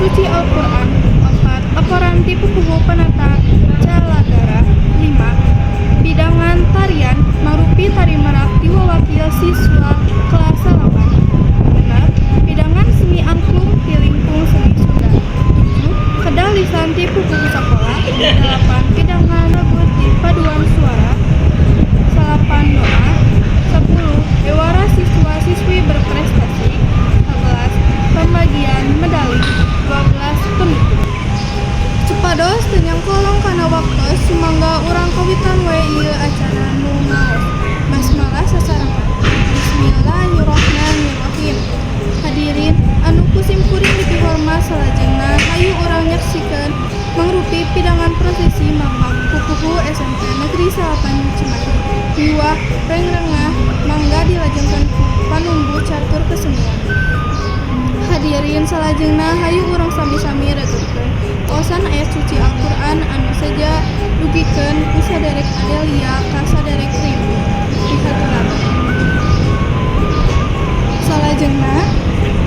suci Al-Quran. 4. Laporan tipu kubu penata Calagara. 5. Bidangan tarian mangrupi tari merak diwakil siswa kelas 8. 6. Bidangan seni angklung ti lingkung seni Sunda. 7. Kedah lisan tipu kubu sekolah. 8. Bidangan lagu ti paduan suara. 8. Doa. 10. Dewara siswa-siswi berprestasi. 11. Pembagian medali. 12. Penutup. Supados tenyang kolong kana waktos sumangga urang kawitan we ieu acara nu maos. Basmalah sasarangan. Bismillahirrahmanirrahim. Hadirin anu kusim kuring dipihormat salajengna hayu urang nyaksikeun mangrupi pidangan prosesi mamang kukuhu SMP Negeri 8 Cimahi. Liwah rengrengah mangga dilajengkeun ku panunggu catur kesenian. Hadirin salajengna hayu urang sami-sami regetkeun waosan ayat suci Al-Quran anu saja dugikeun ku saderek Adelia ka saderek Rindu dihaturaken. Salajengna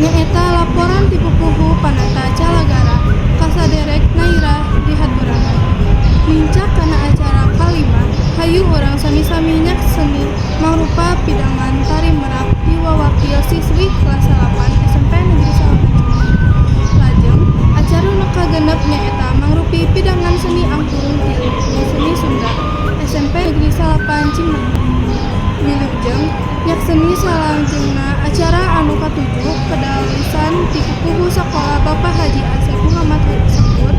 nyaeta laporan ti pupuhu panata Calagara ka saderek Naira dihaturaken. Mincak kana acara kalima hayu urang sami-sami nyakseni mangrupa pidangan tari merak diwakil siswi kelas 8 SMP Negeri 1 Cimahi. Lajeng acara nu kagenep nyaeta mangrupi pidangan seni angklung ti lingkung seni Sunda SMP Negeri 8 Cimahi. Wilujeng nyakseni salajengna acara anu katujuh kedah lisan ti pupuhu sakola Bapak Haji Asep Muhammad Sakur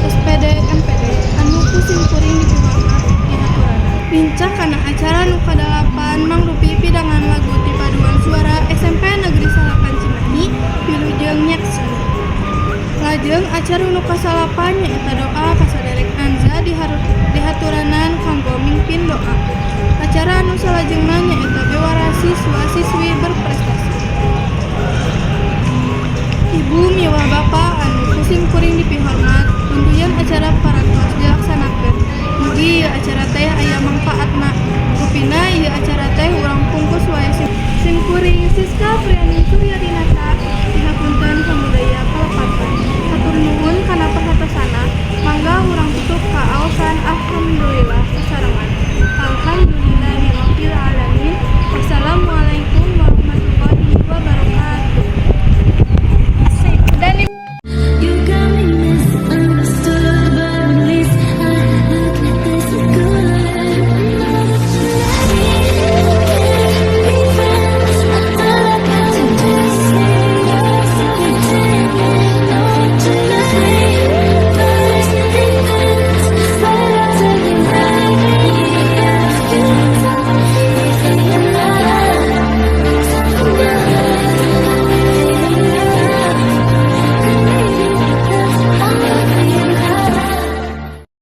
SPD MPD anu kusim kuring dipihormat dihaturaken. Pincak kana acara nu kadalapan mangrupi pidangan lagu ti paduan suara SMP Negeri 8 Cimahi. Wilujeng nyakseni. Lajeng acara nu kasalapan nyaeta doa ka saderek Anza dihaturanan kanggo mimpin doa. Acara anu salajengna nyaeta bewara siswa-siswi berprestasi. Ibu miwah Bapak